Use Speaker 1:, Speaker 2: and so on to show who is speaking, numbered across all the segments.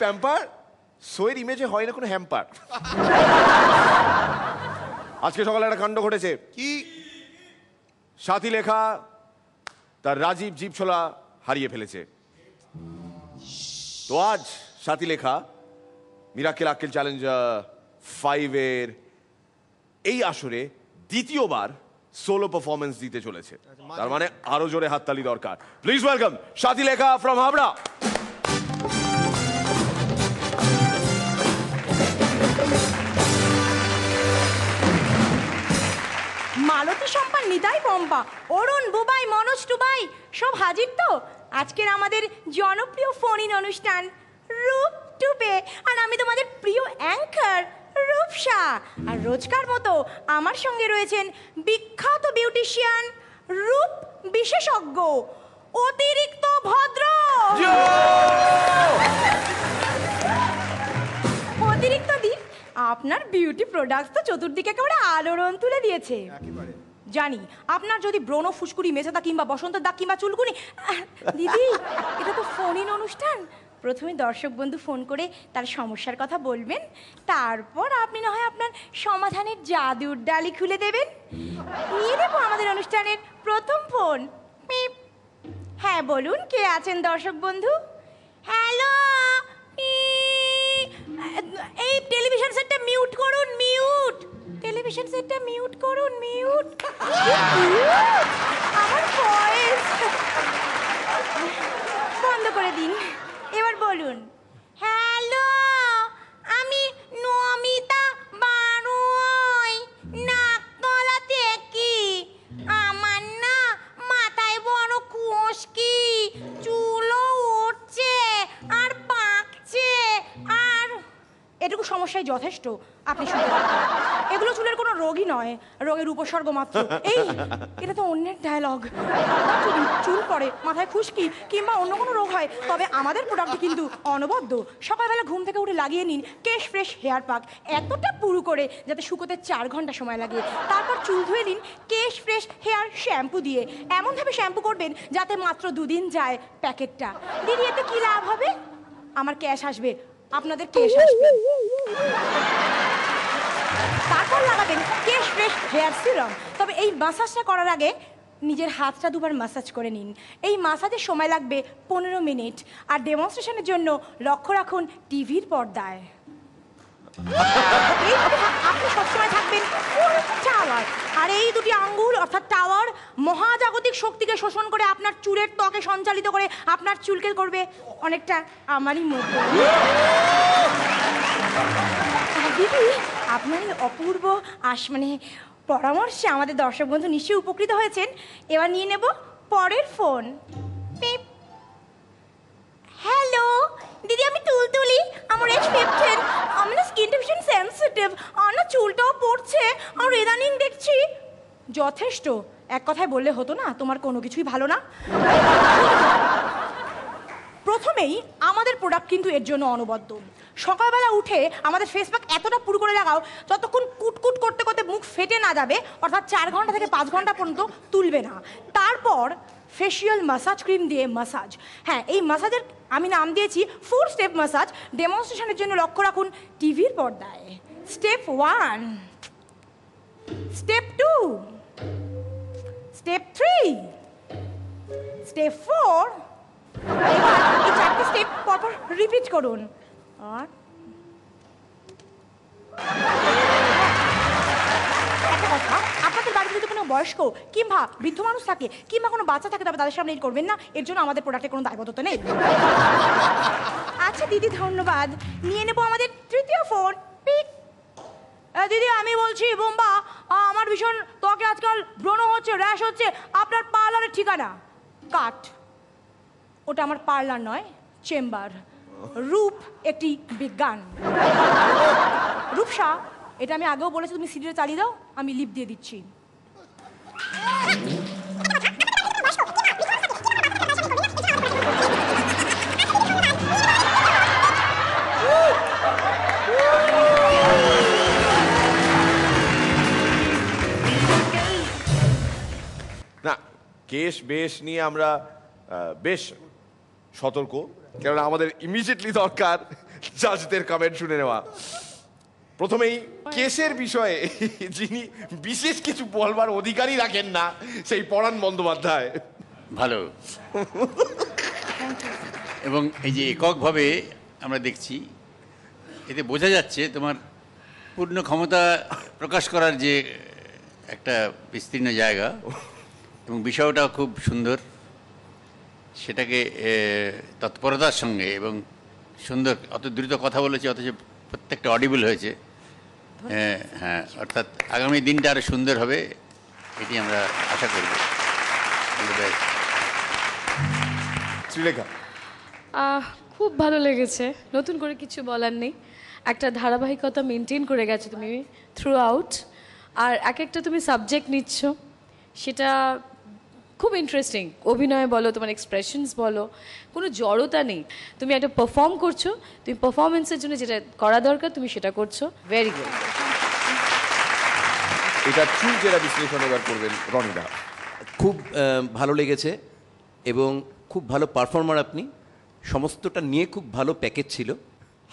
Speaker 1: Pamper, সোয়ের ইমেজে হয় না কোনো হ্যাম্পার। আজকে সকালে একটা কাণ্ড ঘটেছে।
Speaker 2: কি?
Speaker 1: সাথী লেখা তার রাজীব জিভছোলা হারিয়ে ফেলেছে। তো আজ সাথী লেখা মিরাকেল আক্কেল চ্যালেঞ্জ 5-এর এই আসরে দ্বিতীয়বার সোলো পারফরমেন্স দিতে চলেছে। তার মানে আরো জোরে হাততালি দরকার। প্লিজ ওয়েলকাম সাথী লেখা ফ্রম হাবড়া।
Speaker 3: মালতী সম্পা, নিতাই পম্পা, অরুণ, বুবাই, মনোজ টুবাই সব হাজির তো আজকের আমাদের জনপ্রিয় ফোন ইন অনুষ্ঠান রূপ টুপে। আর আমি তোমাদের প্রিয় অ্যাঙ্কার রূপসা। আর রোজকার মতো আমার সঙ্গে রয়েছেন বিখ্যাত বিউটিশিয়ান, রূপ বিশেষজ্ঞ, অতিরিক্ত ভদ্র। অতিরিক্ত দিন, আপনার বিউটি প্রোডাক্টস তো চতুর্দিকে একেবারে আলোড়ন তুলে দিয়েছে। জানি আপনার যদি ব্রণ, ফুসকুড়ি, মেছেদা কিংবা বসন্তের দাগ কিংবা চুলকুনি। দিদি, এটা তো ফোন ইন অনুষ্ঠান। প্রথমে দর্শক বন্ধু ফোন করে তার সমস্যার কথা বলবেন, তারপর আপনি না হয় আপনার সমাধানের জাদুর ডালি খুলে দেবেন। নিয়ে নেব আমাদের অনুষ্ঠানের প্রথম ফোন। পিপ। হ্যাঁ বলুন, কে আছেন দর্শক বন্ধু? হ্যালো, এই টেলিভিশন সেটটা মিউট করুন, মিউট। টেলিভিশন সেটটা মিউট করুন, মিউট। আমার ভয়েস বন্ধ করে দিন। এবার বলুন। হ্যালো, আমি নমিতা বারুই, নাকতলা থেকে। আমার না মাথায় বড় খুশকি, চুলও উঠছে আর পাকছে, আর এটুকু সমস্যায় যথেষ্ট। আপনি শুনতে পাচ্ছেন, এগুলো চুলের কোনো রোগই নয়, রোগের উপসর্গ মাত্র। এই, এটা তো অন্যের ডায়লগ। যদি চুল পড়ে, মাথায় খুশকি কিংবা অন্য কোনো রোগ হয়, তবে আমাদের প্রোডাক্ট কিন্তু অনবদ্য। সকালবেলা ঘুম থেকে উঠে লাগিয়ে নিন কেশ ফ্রেশ হেয়ার প্যাক, এতটা পুরু করে যাতে শুকোতে 4 ঘন্টা সময় লাগে। তারপর চুল ধুয়ে নিন কেশ ফ্রেশ হেয়ার শ্যাম্পু দিয়ে। এমনভাবে শ্যাম্পু করবেন যাতে মাত্র 2 দিন যায় প্যাকেটটা। দিদি, এতে কি লাভ হবে? আমার ক্যাশ আসবে, আপনাদের কেশ আসবে। তারপর লাগাবেন কেশ ফ্রেশ হেয়ার সিরাম। তবে এই মাসাজটা করার আগে নিজের হাতটা দুবার মাসাজ করে নিন। এই মাসাজের সময় লাগবে 15 মিনিট। আর ডেমনস্ট্রেশনের জন্য লক্ষ্য রাখুন টিভির পর্দায়। আপনি সবসময় থাকবেন ফুল টাওয়ার। আর এই দুটি আঙ্গুল অর্থাৎ টাওয়ার মহাজাগতিক শক্তিকে শোষণ করে আপনার চুলের ত্বকে সঞ্চালিত করে আপনার চুলকে করবে অনেকটা আমারই মতো। দিদি, আপনার এই অপূর্ব পরামর্শে আমাদের দর্শক বন্ধু নিশ্চয়ই উপকৃত হয়েছেন। এবার নিয়ে নেব পরের ফোন। পিপ। হ্যালো দিদি, আমি তুলতুলি। আমার এজ 15। আমার না স্কিনটা ভীষণ সেন্সিটিভ, আর না চুলটাও পড়ছে, আর ইদানিং দেখছি। যথেষ্ট, এক কথায় বললে হতো না তোমার কোনো কিছুই ভালো না? প্রথমেই আমাদের প্রোডাক্ট কিন্তু এর জন্য অনবদ্য। সকালবেলা উঠে আমাদের ফেস প্যাক এতটা পুরো করে লাগাও যতক্ষণ কুটকুট করতে করতে মুখ ফেটে না যাবে, অর্থাৎ 4 ঘন্টা থেকে 5 ঘন্টা পর্যন্ত তুলবে না। তারপর ফেশিয়াল মাসাজ ক্রিম দিয়ে মাসাজ। হ্যাঁ, এই মাসাজের আমি নাম দিয়েছি 4 স্টেপ মাসাজ। ডেমনস্ট্রেশনের জন্য লক্ষ্য রাখুন টিভির পর্দায়। Step 1, step 2, step 3, step 4। এবার এই 4টে স্টেপ পরপর রিপিট করুন। আর একটা কথা, আপনাদের বাড়িতে যদি কোনো বয়স্ক কিংবা বৃদ্ধ মানুষ থাকে কিংবা কোনো বাচ্চা থাকে, তবে তাদের সামনে এই করবেন না। এর জন্য আমাদের প্রোডাক্টের কোনো দায়বদ্ধতা নেই। আচ্ছা দিদি, ধন্যবাদ। নিয়ে নেব আমাদের তৃতীয় ফোন। পিক। দিদি, আমি বলছি বোম্বা, আমার ভীষণ ত্বকে আজকাল ব্রণ হচ্ছে, র্যাশ হচ্ছে। আপনার পার্লারের ঠিকানা? কাট। ওটা আমার পার্লার নয়, চেম্বার। রূপ একটি বিজ্ঞান। রূপসা, এটা আমি আগেও বলেছি, তুমি সিডিটা চালিয়ে দাও, আমি লিপ দিয়ে দিচ্ছি।
Speaker 1: না, কেশ বেশ নিয়ে আমরা বেশ সতর্ক, কেননা আমাদের ইমিডিয়েটলি দরকার জাজদের কমেন্ট শুনে নেওয়া। প্রথমেই কেসের বিষয়ে যিনি বিশেষ কিছু বলবার অধিকারই রাখেন না, সেই পরাণ বন্দ্যোপাধ্যায়।
Speaker 2: ভালো। এবং এই যে এককভাবে আমরা দেখছি, এতে বোঝা যাচ্ছে তোমার পূর্ণ ক্ষমতা প্রকাশ করার যে একটা বিস্তীর্ণ জায়গা, এবং বিষয়টাও খুব সুন্দর, সেটাকে তৎপরতার সঙ্গে এবং সুন্দর, অত দ্রুত কথা বলেছে অথচ প্রত্যেকটা অডিবল হয়েছে। হ্যাঁ, অর্থাৎ আগামী দিনটা আরও সুন্দর হবে, এটি আমরা আশা করব।
Speaker 1: শ্রীলেখা,
Speaker 4: খুব ভালো লেগেছে, নতুন করে কিছু বলার নেই। একটা ধারাবাহিকতা মেনটেন করে গেছো তুমি থ্রু আউট, আর এক একটা তুমি সাবজেক্ট নিচ্ছ, সেটা খুব ইন্টারেস্টিং। অভিনয় বলো, তোমার এক্সপ্রেশনস বলো, কোনো জড়তা নেই। তুমি একটা পারফর্ম করছো, তুমি পারফরমেন্সের জন্য যেটা করা দরকার তুমি সেটা করছো। Very good.
Speaker 1: এটা চুল জেরা বিশ্লেষণ এবার করবেন রনিদা।
Speaker 5: খুব ভালো লেগেছে এবং খুব ভালো পারফর্মার আপনি, সমস্তটা নিয়ে খুব ভালো প্যাকেজ ছিল।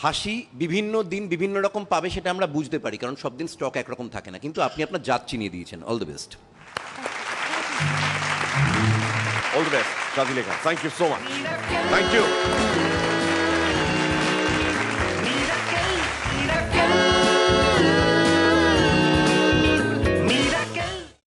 Speaker 5: হাসি বিভিন্ন দিন বিভিন্ন রকম পাবে সেটা আমরা বুঝতে পারি, কারণ সব দিন স্টক একরকম থাকে না, কিন্তু আপনি আপনার জাত চিনিয়ে দিয়েছেন। All the best.
Speaker 1: All the best Radhilekha, thank you so much, thank you.